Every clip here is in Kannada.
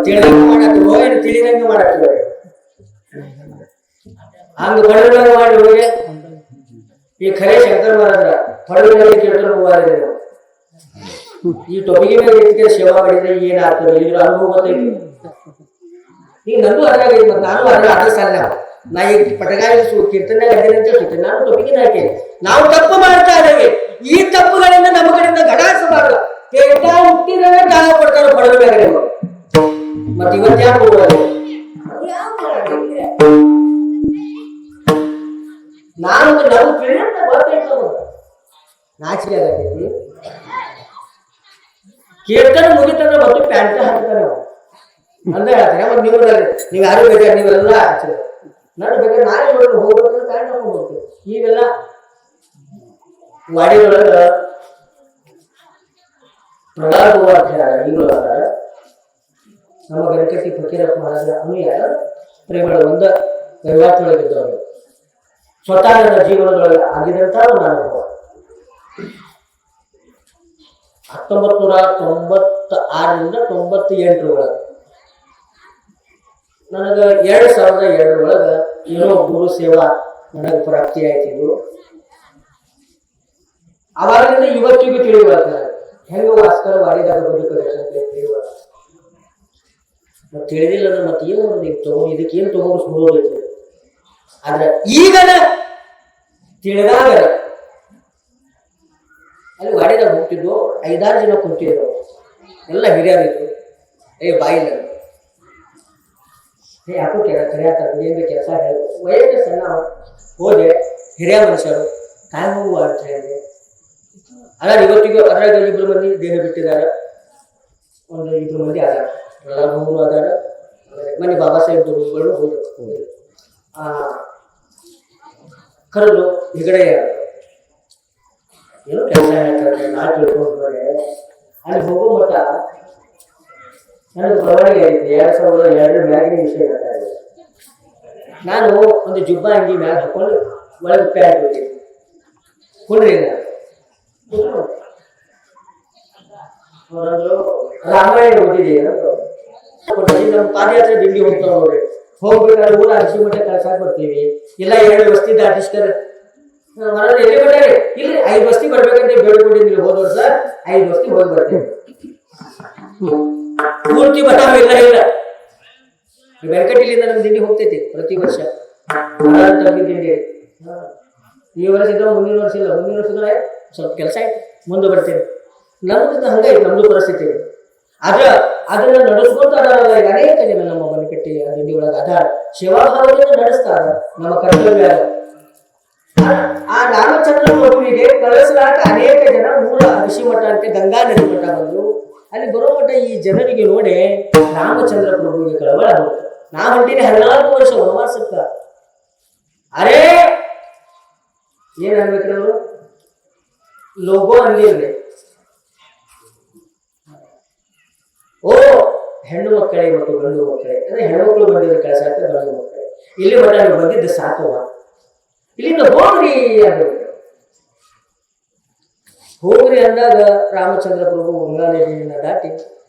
ತಿಳಿದಂಗ ಮಾಡಾಕ್ರು ಏನು ತಿಳಿದಂಗ ಮಾಡಾಕ್ರು ಹಂಗ ಪಡುವಿನಾಗ ಮಾಡಿ ಹೋಗಿ ಈ ಖರೆ ಶಂಕರ್ ಮಹಾರಾಜರ ಪಡುವಿನಲ್ಲಿ ಕೇಳ್ಕೊಂಡು ಹೋಗಾದ್ರೆ ಈ ಟೊಪಿಗೆ ಮೇಲೆ ಎತ್ತಿಗೆ ಸೇವಾ ಮಾಡಿದ್ರೆ ಏನಾಗ್ತದೆ ಇದ್ರ ಅನುಭವ ಗೊತ್ತೈತಿ ಈಗ ನಂದು ಅದ್ರಾಗೈತಿ ಮತ್ತೆ ನಾನು ಅದ್ರ ಅದ್ರ ಸಣ್ಣ ನಾ ಈಗ ಪಟಗಾಯಿ ಕೀರ್ತನೆಯಾಗ ಅದೇನಂತ ಹೇಳ್ತೀನಿ ನಾನು ಟೊಪಿಗೆ ಹಾಕೇನೆ ನಾವು ತಪ್ಪು ಮಾಡ್ತಾ ಇದ್ದೇವೆ ಈ ತಪ್ಪುಗಳಿಂದ ನಮ್ಮ ಕಡೆಯಿಂದ ಗಡಾಯಿಸಬಾರದು ಪೇಟ ಹುಟ್ಟಿದ್ರೆ ಕಾಲ ಕೊಡ್ತಾರೆ ಪಡುವಿನಾಗ ಮತ್ತೆ ಇವತ್ತು ಯಾಕೆ ಹೋಗೋದು ನಾನು ನಾವು ತಿಳಿದ ಗೊತ್ತಾಯ್ತು ನಾಚಿಕೆ ಆಗತೈತಿ ಕೀರ್ತನ ಮುಗಿತಂದ್ರೆ ಮತ್ತು ಪ್ಯಾಂಟ್ ಹಾಕ್ತಾರೆ ಅಂದ್ರೆ ಹೇಳ್ತಾರೆ ಮತ್ತೆ ನೀವು ಯಾರು ಬೇಕಾದ್ರೆ ನೀವೆಲ್ಲ ನಾನು ಬೇಕಾದ್ರೆ ನಾಳೆ ನೋಡೋದು ಹೋಗ್ಬೇಕು ಪ್ಯಾಂಟ್ ಹಾಕೊಂಡು ಹೋಗ್ತೀವಿ ಈಗೆಲ್ಲ ವಾಡಿಯೊಳಗ ಪ್ರಹ್ಲಾದ ಅಂತ ಹೇಳ ಈಗಲೂ ಅದಾರ ನಮ್ಮ ಗಣಕಟ್ಟಿ ಫಕೀರಪ್ಪ ಮಹಾರಾಜ ಅನುಯಾಯ ಪ್ರೇಮಳ ಒಂದ ವಹಿವಾಟಿನೊಳಗಿದ್ದವರು ಸ್ವತಃ ನನ್ನ ಜೀವನದೊಳಗೆ ಆಗಿದಂತ ಒಂದು ಅನುಭವ 1996ರಿಂದ 98 ಒಳಗೆ ನನಗೆ 2002 ಒಳಗೆ ಏನೋ ಗುರು ಸೇವಾ ನನಗೆ ಪ್ರಾಪ್ತಿ ಆಯ್ತಿದ್ದು ಅವಾಗಿಂದ ಇವತ್ತಿಗೂ ತಿಳಿಯುವಾಗ ಹೆಂಗ ವಾಸ್ಕರ ವಾಡಿದಾಗ ಬದುಕಬೇಕು ಮತ್ತೆ ತಿಳಿದಿಲ್ಲ ಅಂದ್ರೆ ಮತ್ತೆ ಏನು ನೀವು ತಗೊಂಡು ಇದಕ್ಕೆ ಏನು ತಗೊಂಡು ಸುಡೋದೈತಿ ಆದ್ರೆ ಈಗನ ತಿಳಿದಾಗ ಅಲ್ಲಿ ವಾಡಿದಾಗ ಹೋಗ್ತಿದ್ದು 5-6 ಜನ ಕುಂತಿದ್ರು ಎಲ್ಲ ಹಿರಿಯರಿದ್ರು ಬಾಯಿಲ್ಲ ಯಾಕೋ ಕರಿಯಾತಾರೆ ಏನು ಕೆಲಸ ಹೇಳಿ ವಯಸ್ಸು ಸಣ್ಣ ಹೋದೆ ಹಿರಿಯ ಮನುಷ್ಯರು ಕಾಯಿ ಹೋಗುವ ಅಂತ ಹೇಳಿದೆ ಅಲ್ಲ ಇವತ್ತಿಗೂ ಅದ್ರಾಗ 2 ಮಂದಿ ದೇಹ ಬಿಟ್ಟಿದ್ದಾರೆ ಒಂದು 2 ಮಂದಿ ಅದಾರ ಪ್ರಹ್ಲಾದ್ ಅದಾರ ಮನೆ ಬಾಬಾ ಸಾಹೇಬ್ ದುರ್ಗಗಳು ಹೋದ್ರು ಕರೆದು ಹೆಗಡೆ ಏನೋ ಕೆಲಸ ಹೇಳ್ತಾರೆ ನಾ ತಿಳ್ಕೊಂಡ್ರೆ ಅಲ್ಲಿ ಹೋಗೋ ಮಟ್ಟ ನನಗೆ ಬರವಣಿಗೆ ಆಯ್ತು 2002 ಮ್ಯಾಗಿನ ವಿಷಯ ಹೇಳ್ತಾ ಇದ್ದೆ ನಾನು ಒಂದು ಜುಬ್ಬ ಅಂಗಿ ಮ್ಯಾಗ ಹಾಕೊಂಡು ಒಳಗೆ ಪ್ಯಾಂಟ್ ಹೋಗಿದ್ದೆ ಕುಡ್ರಿ ಅವರಂದ್ರು ರಾಮಾಯಣ ಓದಿದೆ ನಮ್ಮ ಪಾದಯಾತ್ರೆ ದಿಂಡಿ ಹೋಗ್ತಾವ ನೋಡ್ರಿ ಹೋಗ್ಬೇಕಾದ್ರೆ ಊರ ಅರಸಿ ಮಠ ಕಳ್ಸಾಕ್ ಬರ್ತೀವಿ ಇಲ್ಲ 2 ವಸ್ತಿ ದಾಟಿಸ್ತಾರೆ ಎಲ್ಲಿ ಬರ್ತಾರೆ ಇಲ್ಲಿ 5 ವಸ್ತಿ ಬರ್ಬೇಕಂತ ಬೇಡ್ಕೊಂಡಿದ್ವಿ ಹೋದ ವರ್ಷ 5 ವಸ್ತಿ ಹೋಗಿ ಬರ್ತೇವೆ ಪೂರ್ತಿ ಬಟಾವ ಇಲ್ಲ ವೆಂಕಟಿಲಿಂದ ನಮ್ ದಿಂಡಿ ಹೋಗ್ತೈತಿ ಪ್ರತಿ ವರ್ಷ ದಿಂಡಿ ಈ ವರ್ಷ ಇದ್ದ ಮುಂದಿನ ವರ್ಷ ಇಲ್ಲ ಮುಂದಿನ ವರ್ಷದ ಸ್ವಲ್ಪ ಕೆಲಸ ಆಯ್ತು ಮುಂದೆ ಬರ್ತೇವೆ ನಮ್ದು ಹಂಗಾಯ್ತು ನಮ್ದು ಪರಿಸ್ಥಿತಿ ಆದ್ರ ಅದನ್ನ ನಡೆಸ್ಕೊಂತ ಅದಾರಲ್ಲ ಈಗ ಅನೇಕ ಜನ ನಮ್ಮ ಬನಕಟ್ಟಿ ದಿಂಡಿ ಒಳಗ ಅದಾರ ಸೇವಾಭಾವದಿಂದ ನಡೆಸ್ತಾರ ನಮ್ಮ ಕರ್ತವ್ಯ ಆ ರಾಮಚಂದ್ರ ಪ್ರಭುವಿಗೆ ಕಳಿಸಲಾಕ ಅನೇಕ ಜನ ಮೂಲ ಋಷಿ ಮಠ ಅಂತ ಗಂಗಾ ನದಿ ಮಠ ಬಂದ್ರು ಅಲ್ಲಿ ಬರೋ ಮಠ ಈ ಜನರಿಗೆ ನೋಡಿ ರಾಮಚಂದ್ರ ಪ್ರಭುವಿಗೆ ಕಳವಳ ಆಗುತ್ತೆ ನಾ ಹೊಂಟಿನಿ 14 ವರ್ಷ ವನವಾಸಕ್ಕ ಅರೇ ಏನ್ ಅನ್ಬೇಕ್ರಿ ಅವರು ಲೋಗೋ ಅನ್ಲಿರ್ಲಿ ಓ ಹೆಣ್ಣು ಮಕ್ಕಳೇ ಮತ್ತು ಗಂಡು ಮಕ್ಕಳೇ ಅಂದ್ರೆ ಹೆಣ್ಮಕ್ಳು ಬಂದಿದ್ದು ಕಳ್ಸಾಕ ಗಂಡು ಮಕ್ಕಳೇ ಇಲ್ಲಿ ಮಠ ನೀವು ಬಂದಿದ್ದು ಸಾಕುವ ಇಲ್ಲಿಂದ ಹೋಗ್ರಿ ಹೋಗ್ರಿ ಅಂದಾಗ ರಾಮಚಂದ್ರ ಪ್ರಭು ಗಂಗಾ ನದಿಯನ್ನ ದಾಟಿ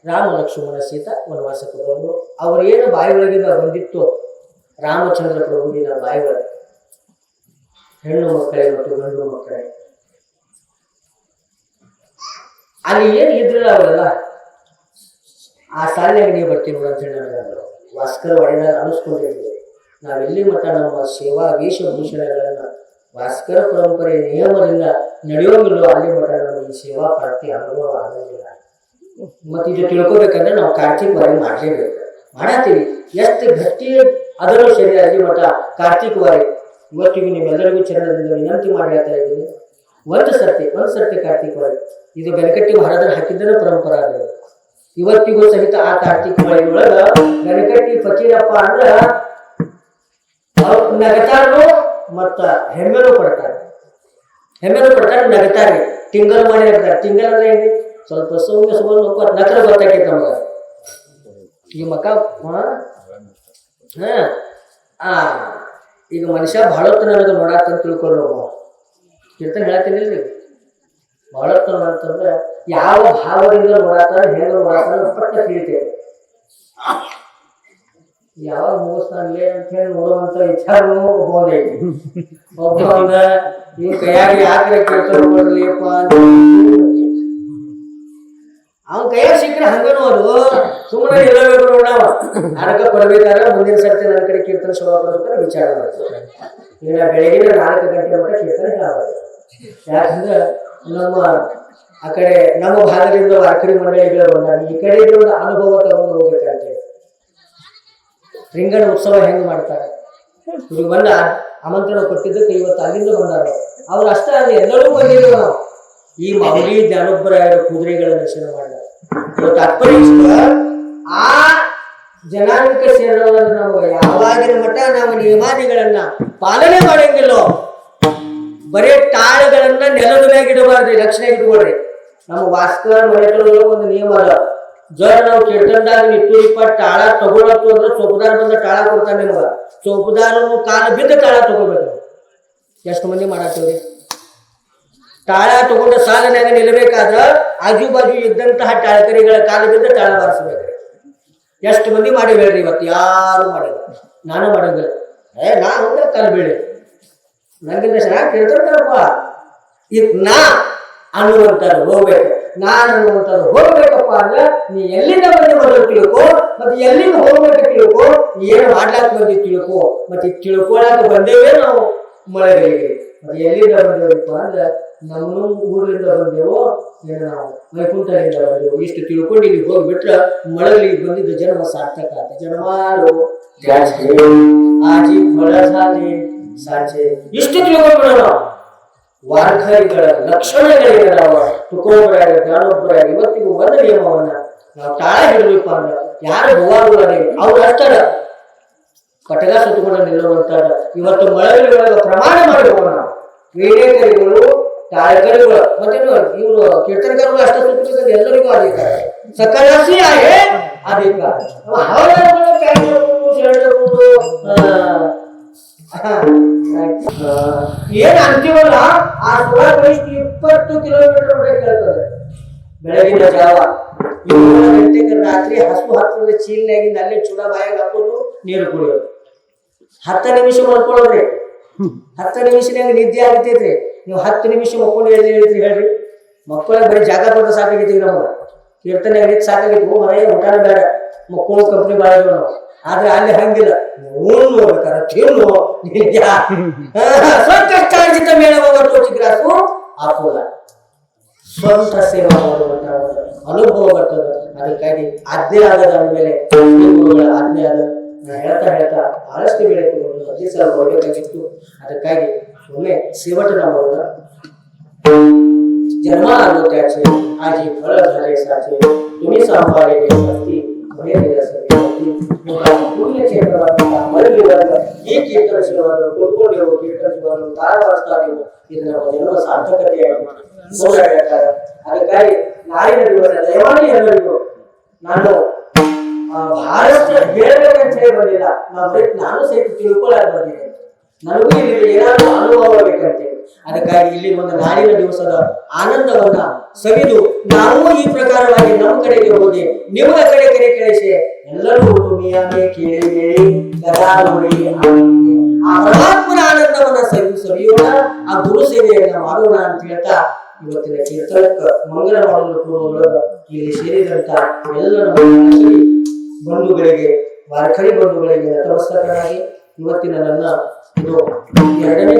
ರಾಮ ಲಕ್ಷ್ಮಣ ಸೀತಾ ವನವಾಸಕ್ಕೆ ಬಂದರು ಅವ್ರೇನು ಬಾಯಿ ಒಳಗಿಂದ ಬಂದಿತ್ತು ರಾಮಚಂದ್ರ ಪ್ರಭುವಿನ ಬಾಯಿ ಒಳಗೆ ಹೆಣ್ಣು ಮಕ್ಕಳೇ ಮತ್ತು ಗಂಡು ಮಕ್ಕಳೇ ಅಲ್ಲಿ ಏನು ಇದ್ರಲ್ಲ ಅವರೆಲ್ಲ ಆ ಸಾಲಿನಾಗ ನೀವು ಬರ್ತೀವಿ ನೋಡ ಅಂತ ಹೇಳಿ ನನಗಂದ್ರು ವಾಸ್ಕರ ಒಡೆದಾಗ ಅನಿಸ್ಕೊಂಡಿದ್ದೀವಿ ನಾವೆಲ್ಲಿ ಮಟ್ಟ ನಮ್ಮ ಸೇವಾ ವೇಷಭೂಷಣಗಳನ್ನ ಭಾಸ್ಕರ ಪರಂಪರೆ ನಿಯಮದಿಂದ ನಡೆಯೋಂಗಿಲ್ಲ ಅಲ್ಲಿ ಮಟ್ಟ ನಮ್ಮ ಈ ಸೇವಾ ಪ್ರಾಪ್ತಿ ಅನುಭವ ಆಗೋದಿಲ್ಲ ಮತ್ತೆ ಇದು ತಿಳ್ಕೊಬೇಕಂದ್ರೆ ನಾವು ಕಾರ್ತಿಕ್ ವಾರಿ ಮಾಡಲೇಬೇಕು ಮಾಡತ್ತೀವಿ ಎಷ್ಟು ಗಟ್ಟಿ ಅದನ್ನು ಸರಿ ಅಲ್ಲಿ ಮಟ್ಟ ಕಾರ್ತಿಕ್ ವಾರಿ ಇವತ್ತಿಗೂ ನಿಮ್ಮೆಲ್ಲರಿಗೂ ಚರಣದಿಂದ ವಿನಂತಿ ಮಾಡಿ ಹೇಳ್ತಾ ಇದ್ದೀನಿ ಒಂದು ಸರ್ತಿ ಕಾರ್ತಿಕ್ ವಾರಿ ಇದು ಬೆನಕಟ್ಟಿ ಮಹಾರಾಜರು ಹಾಕಿದ್ದನ ಪರಂಪರಾ ಅದು ಇವತ್ತಿಗೂ ಸಹಿತ ಆ ಕಾರ್ತಿಕ್ ವಾರಿ ಒಳಗ ಬೆನಕಟ್ಟಿ ಫಕೀರಪ್ಪ ಅಂದ್ರ ನಗತಾರು ಮತ್ತ ಹೆಮ್ಮೆನೂ ಪಡ್ತಾರೆ ನಗತಾರೆ ಟಿಂಗಲ್ ಮಾಡಿ ನಗ್ತಾರೆ ಟಿಂಗಲ್ ಅಂದ್ರೆ ಏನ್ರಿ ಸ್ವಲ್ಪ ಸೌಮ್ಯ ಸುಮ್ಮನೆ ನಕರ ಗೊತ್ತಾಕೈತೆ ನಮಗ ಈ ಮಕ್ಕ ಈಗ ಮನುಷ್ಯ ಬಹಳ ಹೊತ್ತು ನನಗೆ ನೋಡಾಕಂತ ತಿಳ್ಕೊಳ್ಳೋ ಕೀರ್ತನೆ ಹೇಳ್ತೀನಿ ಬಹಳಷ್ಟು ಅಂತಂದ್ರೆ ಯಾವ ಭಾವದಿಂದ ನೋಡತ್ತಾರ ಹೆಂಗ ನೋಡತ್ತಾರ ಪಟ್ಟ ತಿಳಿತೇವೆ. ಯಾವಾಗ ಮುಗಿಸ್ತಾನಲೇ ಅಂತ ಹೇಳಿ ನೋಡುವಂತ ವಿಚಾರನೂ ಹೋದೈತಿ. ಒಬ್ಬ ಅಂದ ಇವ್ ಕೈಯಾಗ ಯಾಕ್ರೆ ಕೇಳ್ತಾರೆ ಕೊಡ್ಲಿಪ್ಪ ಅಂತ ಅವನ ಕೈಯಾಗ ಸಿಕ್ಕರೆ ಹಂಗನು ಅದು ಸುಮ್ಮನೆ ಇರಬೇಕು ನೋಡವ. ಅದಕ್ಕೆ ಕೊಡ್ಬೇಕಾದ್ರೆ ಮುಂದಿನ ಸರ್ತಿ ನನ್ನ ಕಡೆ ಕೀರ್ತನೆ ಶುರು ಕೊಡ್ಬೇಕಾದ್ರೆ ವಿಚಾರ ಮಾಡ್ತಾರೆ. ಈಗ ಬೆಳಗಿನ 4 ಗಂಟೆ ಮಟ್ಟ ಕೀರ್ತನೆ ಹೇಳಬಾರ್ದು. ಯಾಕಂದ್ರೆ ನಮ್ಮ ಆ ಕಡೆ ನಮ್ಮ ಭಾಗದಿಂದ ವಾರ್ಕರಿ ಮಂಡಳಿಗಳು ಬಂದಾಗ ಈ ಕಡೆ ಒಂದು ಅನುಭವ ತಗೊಂಡು ಹೋಗ್ಬೇಕಂತೆ. ರಿಂಗಣ ಉತ್ಸವ ಹೆಂಗ್ ಮಾಡ್ತಾರೆ ಇವ್ರಿಗೆ ಬಂದ ಆಮಂತ್ರಣ ಕೊಟ್ಟಿದ್ದಕ್ಕೆ ಇವತ್ತು ಅಲ್ಲಿಂದ ಬಂದಾರ ಅವ್ರು ಅಷ್ಟೇ ಅಲ್ಲ ಎಲ್ಲರೂ ಬಂದಿದ್ದೇವೆ ನಾವು. ಈ ಮೌಲಿ ಜ್ಞಾನೊಬ್ಬರಾಯರ ಕುದುರೆಗಳ ದರ್ಶನ ಮಾಡಿದ ಇವತ್ತು ಅಪ್ಪನಿಷ್ಟ ಆ ಜನಾಂಗಕ್ಕೆ ಸೇರೋದ್ರ ನಾವು ಯಾವಾಗಿನ ಮಟ್ಟ ನಾವು ನಿಯಮಾದಿಗಳನ್ನ ಪಾಲನೆ ಮಾಡಂಗಿಲ್ಲೋ ಬರೇ ತಾಳಗಳನ್ನ ನೆಲದ ಮ್ಯಾಗ ಇಡಬಾರ್ದು, ಲಕ್ಷಣ ಇಟ್ಕೊಳ್ರಿ. ನಮ್ಮ ವಾಸ್ಕರ್ ಮನೆಗಳು ಒಂದು ನಿಯಮ ಅದ. ಜರ ನಾವು ಕೀರ್ತನದಾಗ ನಿಟ್ಟು 20 ತಾಳ ತಗೊಳತ್ತು ಅಂದ್ರೆ ಚೌಕದಾರ ಬಂದ ತಾಳ ಕೊಡ್ತಾನೆ ನಿಮ್ಗ. ಚೌಕದಾರನು ಕಾಲ ಬಿದ್ದ ತಾಳ ತಗೊಳ್ಬೇಕು. ಎಷ್ಟು ಮಂದಿ ಮಾಡಾತೀವ್ರಿ? ತಾಳ ತಗೊಂಡ ಸಾಲಿನಾಗ ನಿಲ್ಲಬೇಕಾದ್ರ ಆಜು ಬಾಜು ಇದ್ದಂತಹ ತಾಳಕರಿಗಳ ಕಾಲ ಬಿದ್ದ ತಾಳ ಬಾರಿಸ್ಬೇಕ್ರಿ. ಎಷ್ಟು ಮಂದಿ ಮಾಡಿ ಹೇಳ್ರಿ? ಇವತ್ತು ಯಾರು ಮಾಡಿಲ್ಲ, ನಾನು ಮಾಡಂಗಿಲ್ಲ. ನಾ ಹೋದ್ರೆ ಕಾಲು ಬೀಳಿ ನಂಗಿಂತ ಚೆನ್ನಾಗಿ ಕೇಳ್ತಾರಪ್ಪ. ಈಗ ನಾ ಅನ್ನುವಂಥದ್ದು ಹೋಗ್ಬೇಕು, ನಾನು ಅನ್ನುವಂಥದ್ದು ಹೋಗ್ಬೇಕಪ್ಪ ಅಂದ್ರೆ ನೀ ಎಲ್ಲಿಂದ ಬಂದು ಮೊದಲು ತಿಳ್ಕೊ, ಮತ್ತೆ ಎಲ್ಲಿಂದ ಹೋಗ್ಬೇಕು ತಿಳ್ಕೊ, ಏನು ಮಾಡ್ಲಾಕ ಬಂದಿ ತಿಳ್ಕೊ. ಮತ್ತೆ ತಿಳ್ಕೊಳಕ ಬಂದೇವೆ ನಾವು ಮಳೆಗಳಿಗೆ. ಮತ್ತೆ ಎಲ್ಲಿಂದ ಬಂದೇವಪ್ಪ ಅಂದ್ರೆ ನಮ್ಮ ಊರಿಂದ ಬಂದೆವು, ಏನು ನಾವು ವೈಕುಂಠದಿಂದ ಬಂದೆವು. ಇಷ್ಟು ತಿಳ್ಕೊಂಡು ಇಲ್ಲಿ ಹೋಗ್ಬಿಟ್ರೆ ಮಳಲಿಗೆ ಬಂದಿದ್ದ ಜನ್ಮ ಸಾರ್ಥಕ ಆತ. ಜನ್ಮಾರು ಆಜಿ ಫಳ ಸಾಧಿ ಸಾಚೆ ಇಷ್ಟು ತಿಳ್ಕೊಂಡ್ಬಿಡೋಣ. ವಾರ್ಖರಿಗಳ ಲಕ್ಷಣಗಳಿದ್ದಾವ. ತುಕೋಬರಾಗ ಜ್ಞಾನೊಬ್ಬರಾಗ ಇವತ್ತಿಗೂ ಒಂದು ನಿಯಮವನ್ನ ನಾವು ತಾಳ ಹಿಡಬೇಕು ಅಂದ್ರೆ ಯಾರು ಹೋಗುವುದೇ ಅವ್ರು ಅಷ್ಟರ ಕಟಗ ಸುತ್ತಕೊಂಡು ನಿಲ್ಲುವಂತಾದ. ಇವತ್ತು ಮಳಲಿಯೊಳಗ ಪ್ರಮಾಣ ಮಾಡಿ ಹೋಗೋಣ. ವೀಣೇಕರಿಗಳು, ತಾಳಕರಿಗಳು, ಮತ್ತೆ ಇವರು ಕೀರ್ತನಕರುಗಳು ಅಷ್ಟ ಸುತ್ತಬೇಕಂದ್ರೆ ಎಲ್ಲರಿಗೂ ಅಧಿಕಾರ ಸಕಲಸಿ ಆಯೇ ಅಧಿಕಾರ. ಏನ್ ಅಂತೀವಲ್ಲ ಆ ಸುಳ ಕನಿಷ್ಠ 20 ಕಿಲೋಮೀಟರ್ ಕೇಳ್ತದೆ. ಬೆಳಗಿನ ಜಾವ 7 ಗಂಟೆಗೆ ರಾತ್ರಿ ಹಸು ಹತ್ತದ ಚೀಲ್ನಾಗಿಂದ ಅಲ್ಲೇ ಚೂಡ ಬಾಯಾಗ ಹಾಕೋದು, ನೀರು ಕುಡಿಯೋದು. 10 ನಿಮಿಷ ಮಲ್ಕೊಳ್ಳೋದ್ರಿ. 10 ನಿಮಿಷನಾಗ ನಿದ್ದೆ ಆಗ್ತೈತ್ರಿ. ನೀವು 10 ನಿಮಿಷ ಮಕ್ಕೊಂಡು ಎಲ್ಲಿ ಹೇಳಿದ್ರಿ ಹೇಳ್ರಿ? ಮಕ್ಕಳ ಬರೀ ಜಾಗ ಕೊಟ್ಟು ಸಾಕಾಗಿದ್ದೀವಿ. ನಮ್ಗೆ ಕೀರ್ತನೆ ನಿಂತು ಸಾಕಾಗಿದ್ವು. ಮನೆಯ ಊಟನ ಬೇಡ, ಮಕ್ಕಳು ಕಂಪ್ನಿ ಬಾಳಿದ್ವು ನಾವು. ಆದ್ರೆ ಅಲ್ಲಿ ಹಂಗಿಲ್ಲ. ನೋಡ್ಬೇಕಾರ ತಿನ್ನು ಸ್ವಚ್ಛಾರ್ಜಿತ ಮೇಳವನ್ನು ಚಿಗ್ರಾಸು ಆಪೋಲ ಸ್ವಂತ ಸೇವಾ ಮಾಡುವಂತ ಅನುಭವ ಬರ್ತದೆ. ಅದಕ್ಕಾಗಿ ಆಜ್ಞೆ ಆಗದ ಮೇಲೆ ಗುರುಗಳ ಆಜ್ಞೆ ಆದ ಹೇಳ್ತಾ ಬಹಳಷ್ಟು ಬೆಳೆ ತಗೊಂಡು 10 ಸಲ ಹೋಗಬೇಕಾಗಿತ್ತು. ಅದಕ್ಕಾಗಿ ಒಮ್ಮೆ ಸೇವಟನ ಮಾಡೋಣ. ಜನ್ಮ ಆಗೋತ್ಯಾಚೆ ಆಜಿ ಫಳ ಧಾರೆ ಸಾಚೆ ತುಮಿ ಸಂಪಾದನೆ ಭಕ್ತಿ ಪುಣ್ಯ ಕ್ಷೇತ್ರವಾದಂತಹ ಮರಳಿರುವಾಗ ಈ ಕೀರ್ತನ ಶಿವವನ್ನು ಕೊಡ್ಕೊಂಡಿರುವ ಕೀರ್ತನ ಶಿವವನ್ನು ತಾರವಾರಿಸ್ತಾ ನೀವು ಇದು ನಮ್ಮ ಜನ್ಮ ಸಾರ್ಥಕತೆಯಾಗಿ ಹೋರಾಡ್ತಾರೆ. ಅದಕ್ಕಾಗಿ ನಾಳಿನ ದಿವಸ ದಯಮಾಡಿ ಎಲ್ಲರಿಗೂ ನಾನು ಬಹಳಷ್ಟು ಹೇಳ್ಬೇಕಂತ ಹೇಳಿ ಬಂದಿಲ್ಲ. ನಾನು ಸಹಿತ ತಿಳ್ಕೊಳ್ಳಾಕ ಬಂದಿದ್ದೇನೆ. ನನಗೂ ಇಲ್ಲಿ ಏನಾದರೂ ಅನುಭವ ಬೇಕಂತೇಳಿ. ಅದಕ್ಕಾಗಿ ಇಲ್ಲಿ ಒಂದು ನಾಳಿನ ದಿವಸದ ಆನಂದವನ್ನ ಸವಿದು ನಾವು ಈ ಪ್ರಕಾರವಾಗಿ ನಮ್ಮ ಕಡೆಗೆ ಹೋಗಿ ನಿಮ್ಮ ಕಡೆ ಕಳಿಸಿ ಎಲ್ಲರೂ ಮಿಯಾಮೆ ಕೇಳಿ ಗದಾ ನೋಡಿ ಆ ಪರಮಾತ್ಮನ ಆನಂದವನ್ನ ಸವಿಯೋಣ. ಆ ಗುರು ಸೇವೆಯನ್ನ ಮಾಡೋಣ ಅಂತ ಹೇಳ್ತಾ ಇವತ್ತಿನ ಕೀರ್ತನಕ್ಕ ಮಂಗಲ ಮಾಡಲು ಪೂರ್ವಗಳು ಇಲ್ಲಿ ಸೇರಿದಂತ ಎಲ್ಲ ನಮ್ಮ ಬಂಧುಗಳಿಗೆ, ವಾರ್ಕರಿ ಬಂಧುಗಳಿಗೆ ನತಮಸ್ತಕನಾಗಿ ಇವತ್ತಿನ ನನ್ನ ಇದು 2ನೇ